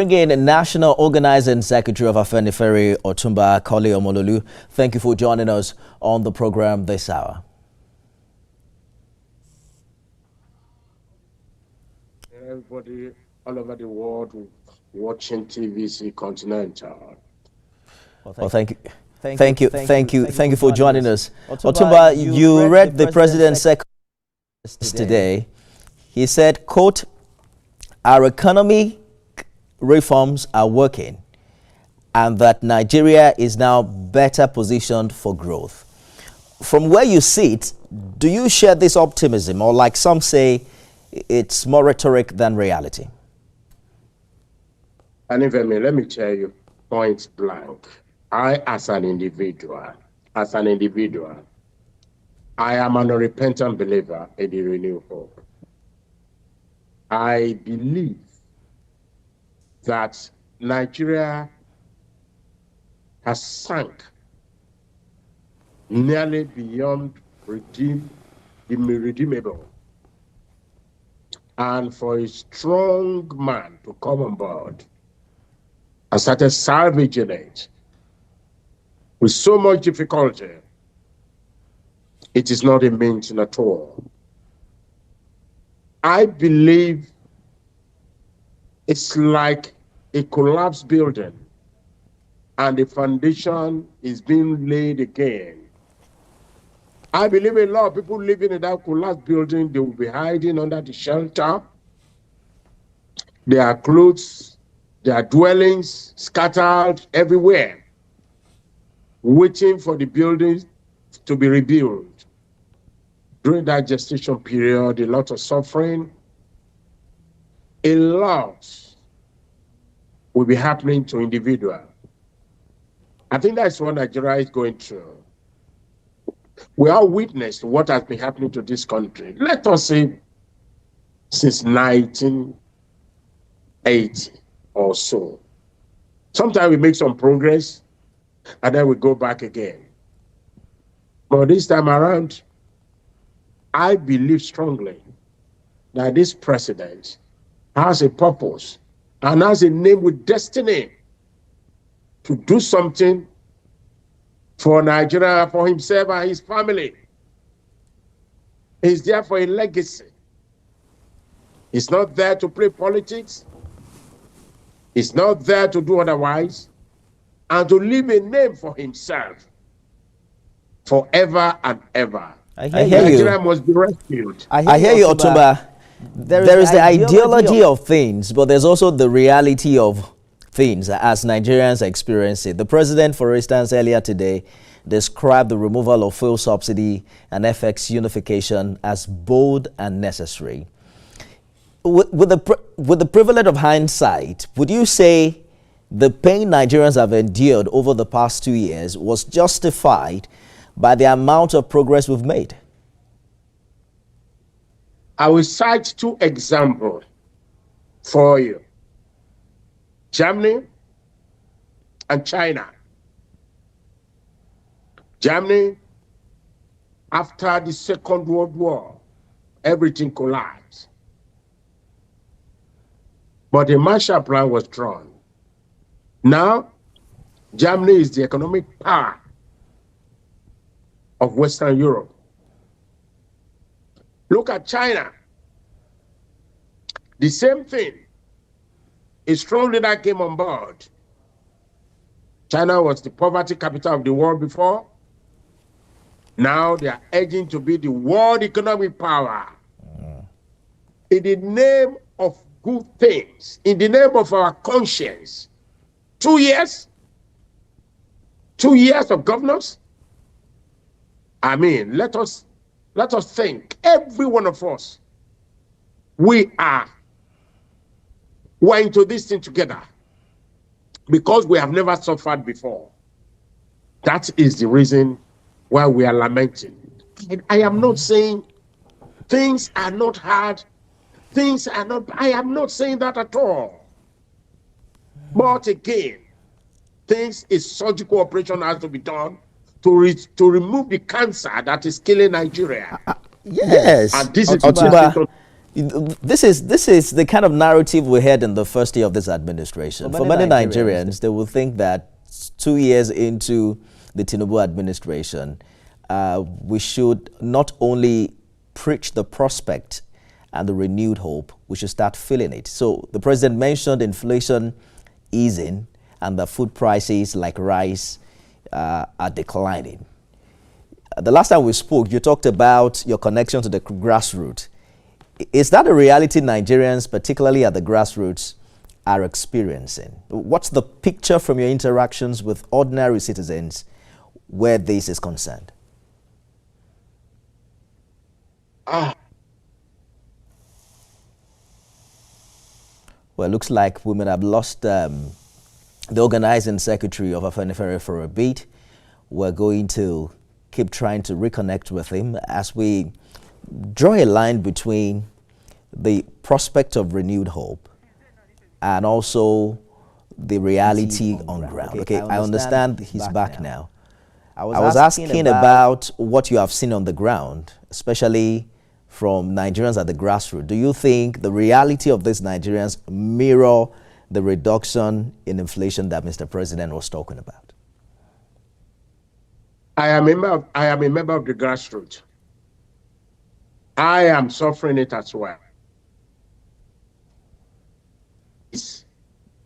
Bring in National Organizing Secretary of Afenifere, Otumba Kole Omololu. Thank you for joining us on the program this hour. Everybody all over the world watching TVC Continental. Well, thank you for joining us. Otumba, you read the President's second today. He said, quote, "Our economy reforms are working and that Nigeria is now better positioned for growth." From where you sit, do you share this optimism, or like some say, it's more rhetoric than reality? Afenifere, let me tell you point blank. I, as an individual, I am an unrepentant believer in the renewed hope. I believe that Nigeria has sunk nearly beyond irredeemable. And for a strong man to come on board and started salvaging it with so much difficulty, it is not a means at all. I believe it's like a collapsed building and the foundation is being laid again. I believe a lot of people living in that collapsed building, they will be hiding under the shelter. Their clothes, their dwellings scattered everywhere, waiting for the buildings to be rebuilt. During that gestation period, a lot of suffering, a lot will be happening to individuals. I think that's what Nigeria is going through. We all witnessed what has been happening to this country. Let us say since 1980 or so. Sometimes we make some progress and then we go back again. But this time around, I believe strongly that this president has a purpose and has a name with destiny to do something for Nigeria, for himself and his family. He's there for a legacy. He's not there to play politics. He's not there to do otherwise, and to leave a name for himself forever and ever. I hear Nigeria you. must be rescued. I hear you, Otumba. There is the ideology of things, but there's also the reality of things as Nigerians experience it. The president, for instance, earlier today described the removal of fuel subsidy and FX unification as bold and necessary. With the privilege of hindsight, would you say the pain Nigerians have endured over the past 2 years was justified by the amount of progress we've made? I will cite two examples for you. Germany and China. Germany, after the Second World War, everything collapsed. But a Marshall Plan was drawn. Now, Germany is the economic power of Western Europe. Look at China. The same thing. A strong leader came on board. China was the poverty capital of the world before. Now they are edging to be the world economic power. In the name of good things, in the name of our conscience. 2 years? 2 years of governance? I mean, let us think, every one of us, we're into this thing together because we have never suffered before. That is the reason why we are lamenting. And I am not saying things are not hard, I am not saying that at all. But again, things, a surgical operation has to be done to remove the cancer that is killing Nigeria. Yes. And this is Otumba, This is the kind of narrative we had in the first year of this administration. For many Nigerians, they will think that 2 years into the Tinubu administration, we should not only preach the prospect and the renewed hope, we should start feeling it. So the president mentioned inflation easing and the food prices like rice are declining. The last time we spoke, you talked about your connection to the grassroots. Is that a reality Nigerians, particularly at the grassroots, are experiencing? What's the picture from your interactions with ordinary citizens where this is concerned? Well, it looks like we may have lost the organizing secretary of Afenifere for a bit. We're going to keep trying to reconnect with him as we draw a line between the prospect of renewed hope and also the reality on ground. Okay, I understand he's back now. I was asking about what you have seen on the ground, especially from Nigerians at the grassroots. Do you think the reality of these Nigerians mirror the reduction in inflation that Mr. President was talking about? I am a member of the grassroots. I am suffering it as well. It's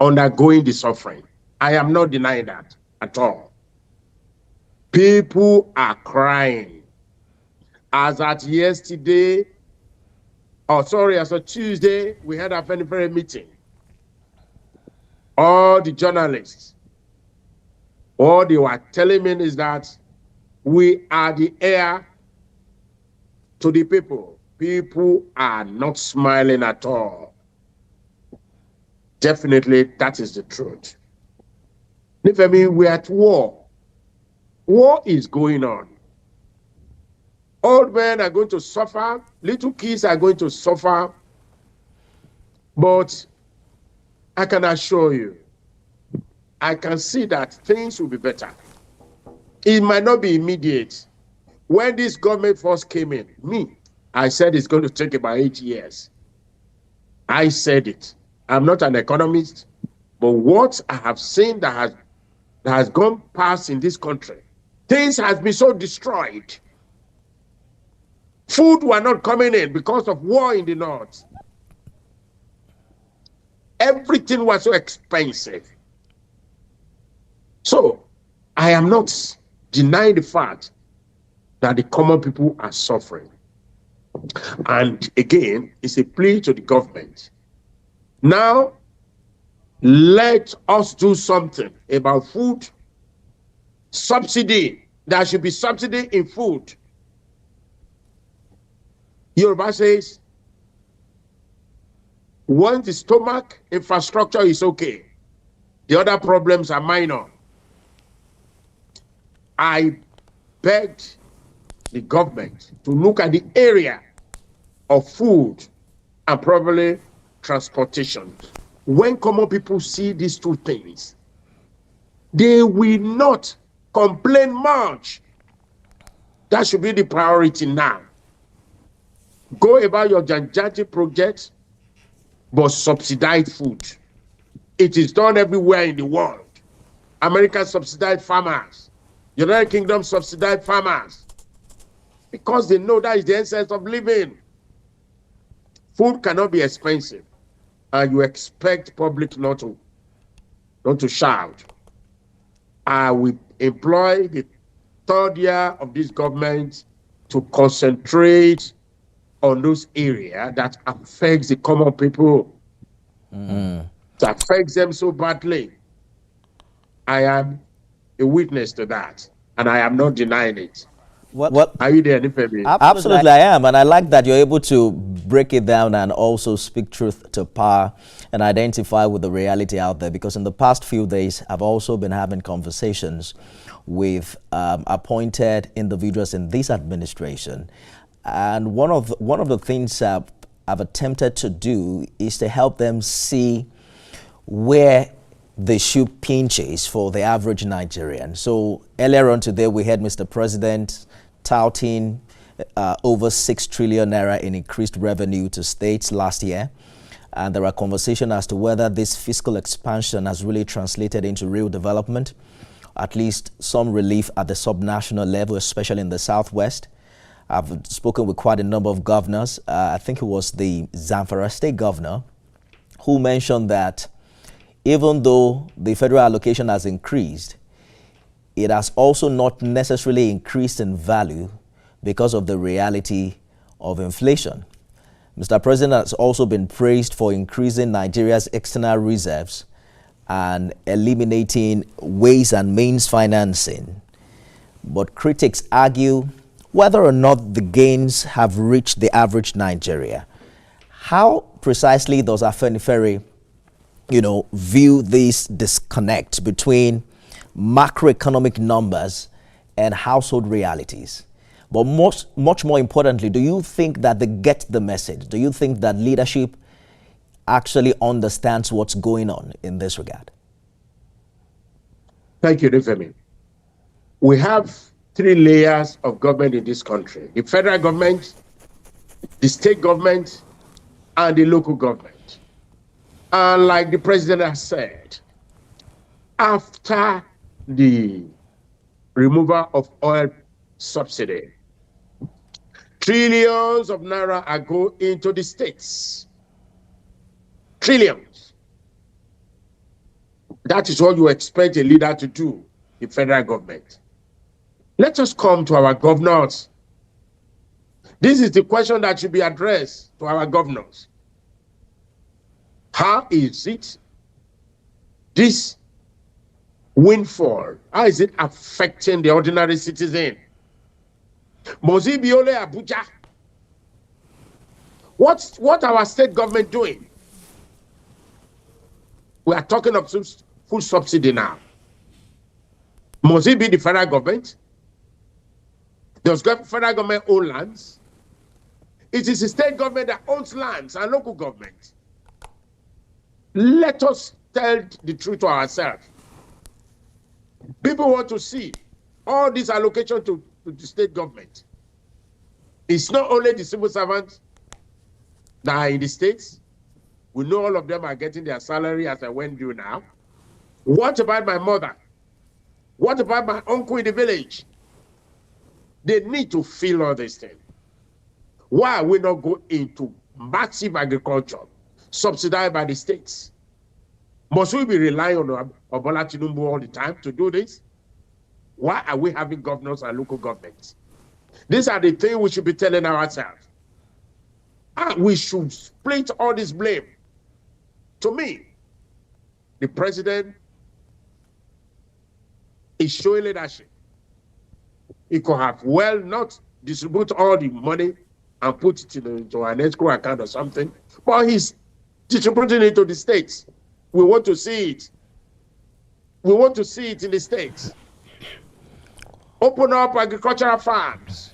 undergoing the suffering. I am not denying that at all. People are crying. As at yesterday, as of Tuesday, we had a very meeting. All the journalists, all they were telling me is that we are the heir to the people. People are not smiling at all. Definitely, that is the truth. We're at war. War is going on. Old men are going to suffer. Little kids are going to suffer. But I can assure you, I can see that things will be better. It might not be immediate. When this government first came in, I said it's going to take about 8 years. I said it. I'm not an economist, but what I have seen that has gone past in this country, things has been so destroyed. Food were not coming in because of war in the north. Everything was so expensive. So I am not denying the fact that the common people are suffering. And again, it's a plea to the government. Now, let us do something about food subsidy. There should be subsidy in food. Yoruba says, once the stomach infrastructure is okay, the other problems are minor. I begged the government to look at the area of food and probably transportation. When common people see these two things, they will not complain much. That should be the priority now. Go about your Janjati project, but subsidize food. It is done everywhere in the world. America subsidized farmers. United Kingdom subsidized farmers. Because they know that is the essence of living. Food cannot be expensive. And you expect public not to shout. I will employ the third year of this government to concentrate on those areas that affects the common people, that affects them so badly. I am a witness to that, and I am not denying it. What are you there, Nifemi? Absolutely, I am, and I like that you're able to break it down and also speak truth to power and identify with the reality out there. Because in the past few days, I've also been having conversations with appointed individuals in this administration. And one of the things I've attempted to do is to help them see where the shoe pinches for the average Nigerian. So earlier on today, we had Mr. President touting over 6 trillion naira in increased revenue to states last year. And there are conversations as to whether this fiscal expansion has really translated into real development, at least some relief at the subnational level, especially in the Southwest. I've spoken with quite a number of governors. I think it was the Zamfara state governor who mentioned that even though the federal allocation has increased, it has also not necessarily increased in value because of the reality of inflation. Mr. President has also been praised for increasing Nigeria's external reserves and eliminating ways and means financing. But critics argue whether or not the gains have reached the average Nigeria. How precisely does Afenifere, view this disconnect between macroeconomic numbers and household realities? But much more importantly, do you think that they get the message? Do you think that leadership actually understands what's going on in this regard? Thank you, Nifemi. We have 3 layers of government in this country: the federal government, the state government, and the local government. And like the president has said, after the removal of oil subsidy, trillions of naira are going into the states. Trillions. That is what you expect a leader to do, the federal government. Let us come to our governors. This is the question that should be addressed to our governors. How is it this windfall, how is it affecting the ordinary citizen? Mozibiole Abuja. What our state government doing? We are talking of full subsidy now. Must it be the federal government? Does federal government own lands? It is the state government that owns lands and local government. Let us tell the truth to ourselves. People want to see all this allocation to the state government. It's not only the civil servants that are in the states. We know all of them are getting their salary as I went through now. What about my mother? What about my uncle in the village? They need to feel all these things. Why are we not going into massive agriculture subsidized by the states? Must we be relying on Bola Tinubu all the time to do this? Why are we having governors and local governments? These are the things we should be telling ourselves. And we should split all this blame. To me, the president is showing leadership. He could have well not distribute all the money and put it into an escrow account or something, but he's distributing it to the states. We want to see it. We want to see it in the states. Open up agricultural farms.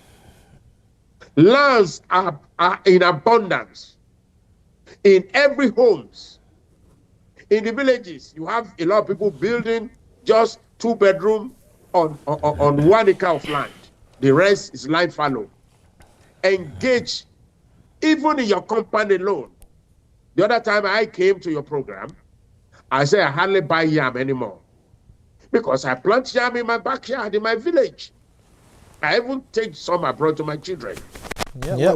Lands are in abundance in every homes. In the villages, you have a lot of people building just 2 bedrooms on 1 acre of land. The rest is land fallow. Engage even in your compound alone. The other time I came to your program, I said I hardly buy yam anymore because I plant yam in my backyard, in my village. I even take some abroad to my children. You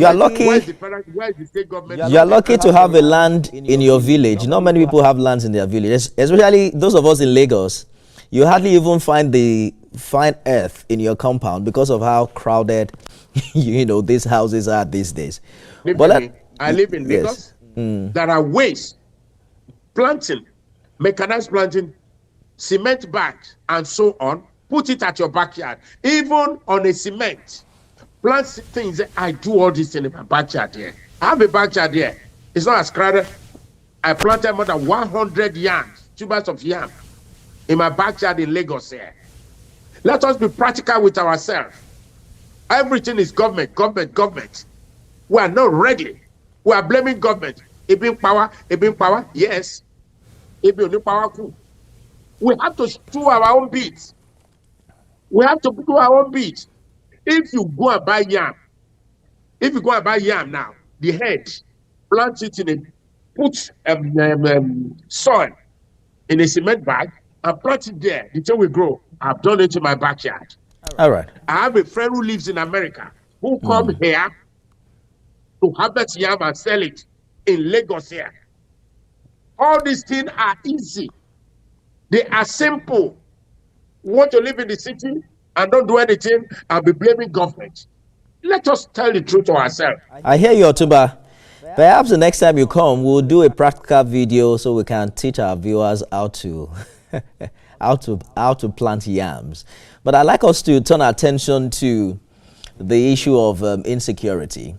are lucky. Why is the state government? You are lucky to have a land in your village. Not many people have lands in their village, especially those of us in Lagos. You hardly even find the fine earth in your compound because of how crowded, these houses are these days. I live in Lagos. Yes. There are ways, planting, mechanized planting, cement bags, and so on. Put it at your backyard, even on a cement. Plant things. I do all this in my backyard here. I have a backyard here. It's not as crowded. I planted more than 100 yams, tubers of yam, in my backyard in Lagos here. Let us be practical with ourselves. Everything is government, government, government. We are not ready. We are blaming government. It being power, yes. It being power. We have to do our own bit. We have to do our own bit. If you go and buy yam, now, the head, plant it in a, put soil in a cement bag and plant it there. The thing will grow. I've done it in my backyard. All right. I have a friend who lives in America who come here to harvest yam and sell it in Lagos here. All these things are easy. They are simple. You want to live in the city and don't do anything and be blaming government. Let us tell the truth to ourselves. I hear you, Otuba. Perhaps the next time you come, we'll do a practical video so we can teach our viewers how to how to plant yams. But I'd like us to turn our attention to the issue of insecurity.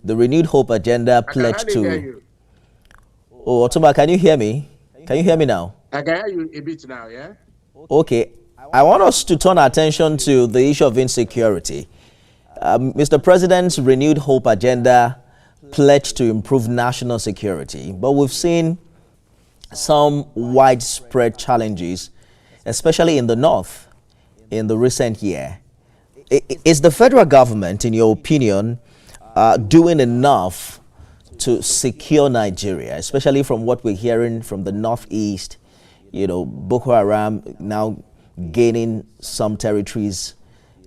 The Renewed Hope agenda pledged to. Oh, Otuba, can you hear me? Can you hear me now? I can hear you a bit now, yeah? Okay. I want us to turn our attention to the issue of insecurity. Mr. President's Renewed Hope agenda pledged to improve national security, but we've seen some widespread challenges, especially in the north, in the recent year. Is the federal government, in your opinion, doing enough to secure Nigeria, especially from what we're hearing from the northeast? You know, Boko Haram now gaining some territories,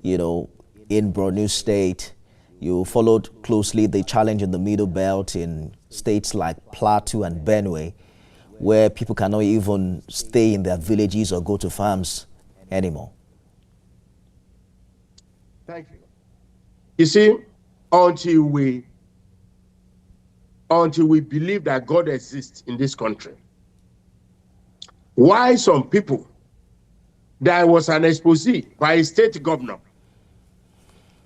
you know, in Borno State. You followed closely the challenge in the Middle Belt in states like Plateau and Benue, where people cannot even stay in their villages or go to farms anymore. Thank you. You see, until we believe that God exists in this country, why some people, there was an expose by a state governor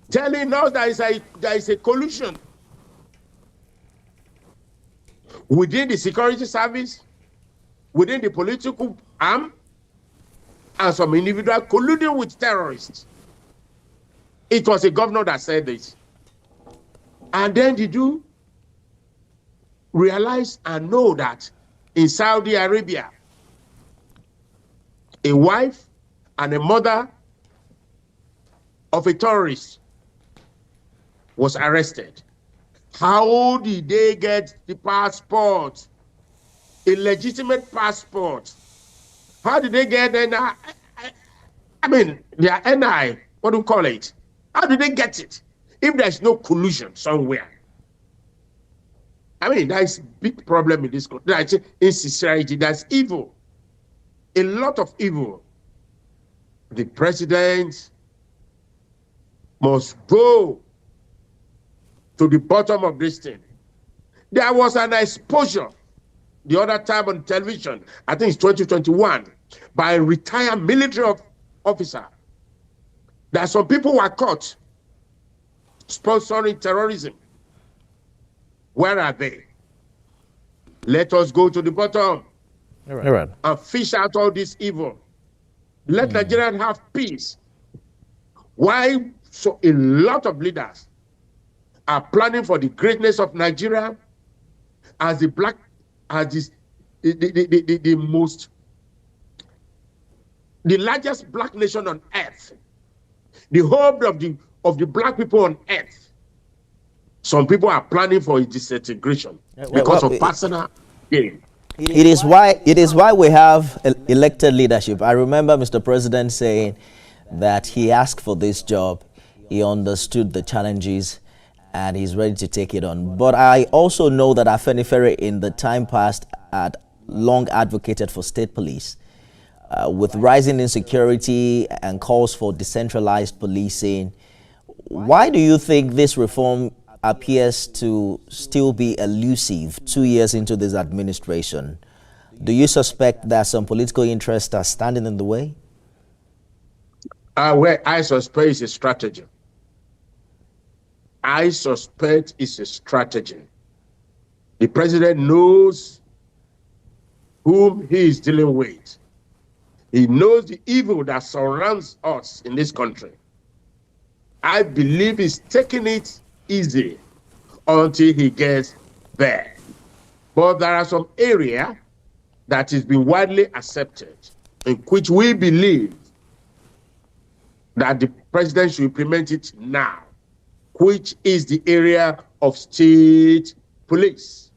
telling us there is a collusion within the security service, within the political arm, and some individual colluding with terrorists. It was a governor that said this. And then did you realize and know that in Saudi Arabia, a wife and a mother of a terrorist was arrested? How did they get the passport, a legitimate passport? How did they get their NI, what do you call it? How did they get it if there's no collusion somewhere? I mean, there's a big problem in this country. There's insincerity, there's evil, a lot of evil. The president must go to the bottom of this thing. There was an exposure the other time on television, I think it's 2021, by a retired military officer, that some people were caught sponsoring terrorism. Where are they? Let us go to the bottom and fish out all this evil. Let Nigerians have peace. Why so a lot of leaders are planning for the greatness of Nigeria as the largest black nation on earth, the hope of the black people on earth. Some people are planning for its disintegration because of personal gain. It is why we have elected leadership. I remember Mr. President saying that he asked for this job, he understood the challenges, and he's ready to take it on. But I also know that Afenifere in the time past had long advocated for state police. With rising insecurity and calls for decentralized policing, why do you think this reform appears to still be elusive 2 years into this administration? Do you suspect that some political interests are standing in the way? Where I suspect is a strategy. I suspect it's a strategy. The president knows whom he is dealing with. He knows the evil that surrounds us in this country. I believe he's taking it easy until he gets there. But there are some areas that is being widely accepted in which we believe that the president should implement it now, which is the area of state police.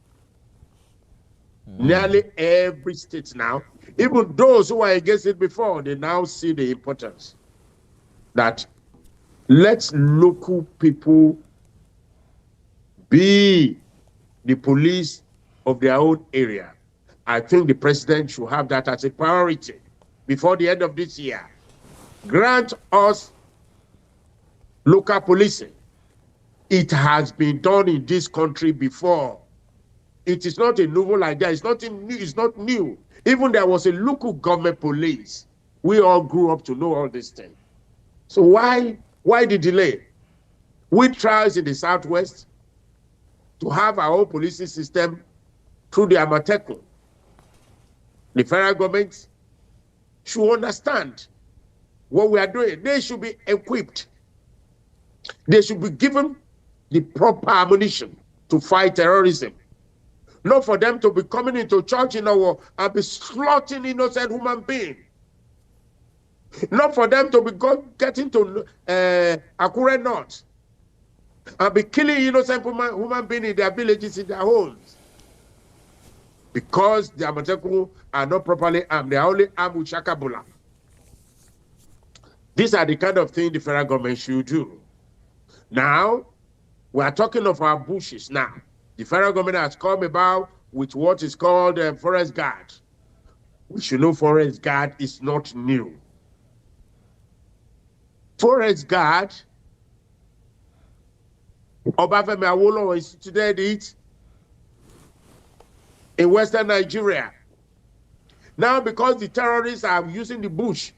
Nearly every state now, even those who were against it before, they now see the importance that let local people be the police of their own area. I think the president should have that as a priority before the end of this year. Grant us local policing. It has been done in this country before. It is not a novel idea. It's not new. It's not new. Even there was a local government police. We all grew up to know all these things. So why the delay? We tried in the Southwest to have our own policing system through the Amateco. The federal government should understand what we are doing. They should be equipped. They should be given the proper ammunition to fight terrorism. Not for them to be coming into church and be slaughtering innocent human beings. Not for them to be getting to Akure North and be killing innocent human beings in their villages, in their homes. Because the Amateku are not properly armed. They are only armed with shakabula. These are the kind of things the federal government should do. Now, we are talking of our bushes now. The federal government has come about with what is called forest guard. We should know forest guard is not new. Forest guard, Obafemi Awolowo instituted it in Western Nigeria. Now, because the terrorists are using the bush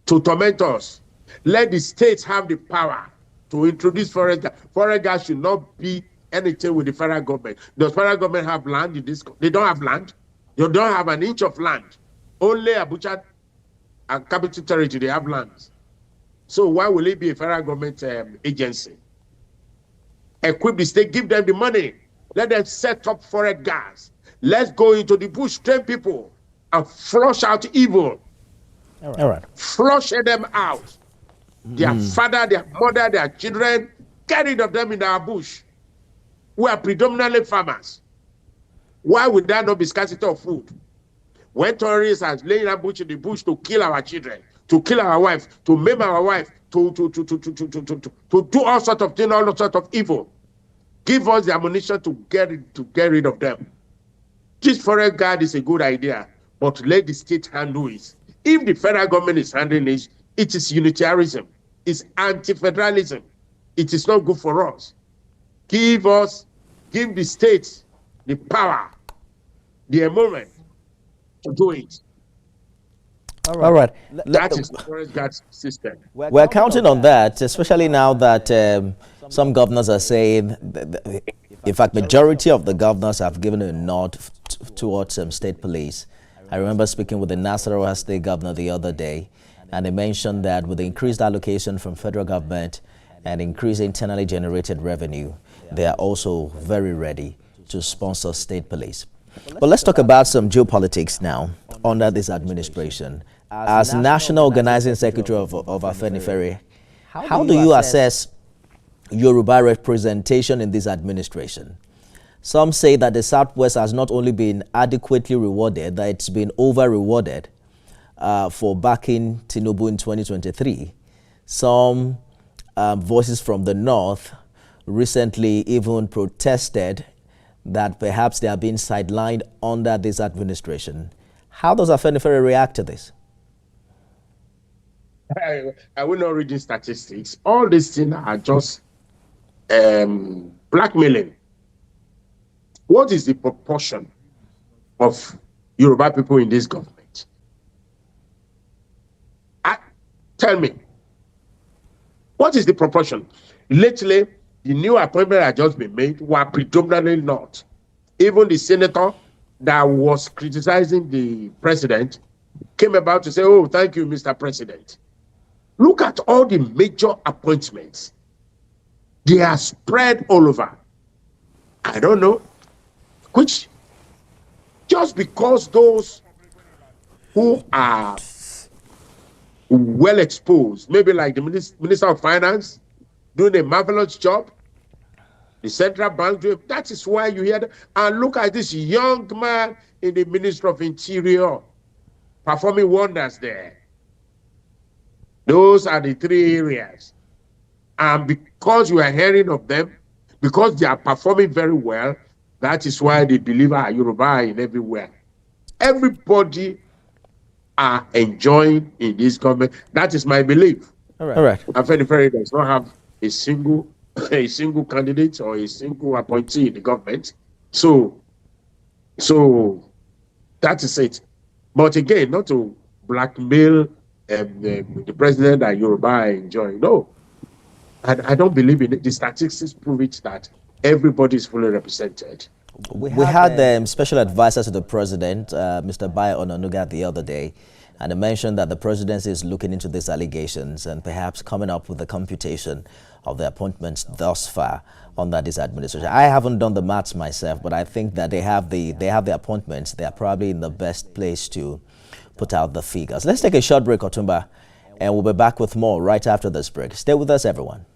to torment us, let the states have the power to introduce forest guard. Forest guard should not be anything with the federal government. Does federal government have land in this? They don't have land. You don't have an inch of land. Only Abuja and Capital Territory, they have lands. So why will it be a federal government agency? Equip the state, give them the money. Let them set up forest guards. Let's go into the bush, train people, and flush out evil. All right. Flush them out. Their father, their mother, their children, get rid of them in our bush. We are predominantly farmers. Why would there not be scarcity of food? When terrorists are laying ambush in the bush to kill our children, to kill our wives, to maim our wife, to do all sorts of things, all sorts of evil. Give us the ammunition to get rid of them. This forest guard is a good idea, but let the state handle it. If the federal government is handling it, it is unitarianism. It's anti-federalism. It is not good for us. Give the states the power, the empowerment to do it. All right. That is the forest guard system. We're counting on that, especially now that some governors are saying, in fact, majority of the governors have given a nod towards state police. I remember speaking with the Nasarawa State governor the other day, and they mentioned that with the increased allocation from federal government and increased internally generated revenue, they are also very ready to sponsor state police. But let's talk about some geopolitics now under this administration. As National Organizing Secretary of Afenifere, how do you assess Yoruba representation in this administration? Some say that the Southwest has not only been adequately rewarded, that it's been over-rewarded for backing Tinubu in 2023. Some voices from the North recently even protested that perhaps they are being sidelined under this administration. How does Afenifere react to this? I will not read the statistics. All these things are just blackmailing. What is the proportion of Yoruba people in this government? Tell me, what is the proportion? Lately, the new appointment that just been made were predominantly not. Even the senator that was criticizing the president came about to say, oh, thank you, Mr. President. Look at all the major appointments. They are spread all over. I don't know. Which, just because those who are well exposed, maybe like the Minister of Finance doing a marvelous job, the central bank doing, that is why you hear that. And look at this young man in the Ministry of Interior performing wonders there. Those are the three areas. And because you are hearing of them, because they are performing very well, that is why they deliver Yoruba in everywhere. Everybody are enjoying in this government. That is my belief. All right. Afenifere does not have a single candidate or a single appointee in the government. So that is it. But again, not to blackmail the president that Yoruba are enjoying. No, I don't believe in it. The statistics prove it that everybody is fully represented. We had the special advisor to the president, Mr. Bayo Onanuga, the other day, and he mentioned that the presidency is looking into these allegations and perhaps coming up with a computation of the appointments thus far under this administration. I haven't done the maths myself, but I think that they have the appointments. They are probably in the best place to put out the figures. Let's take a short break, Otumba, and we'll be back with more right after this break. Stay with us, everyone.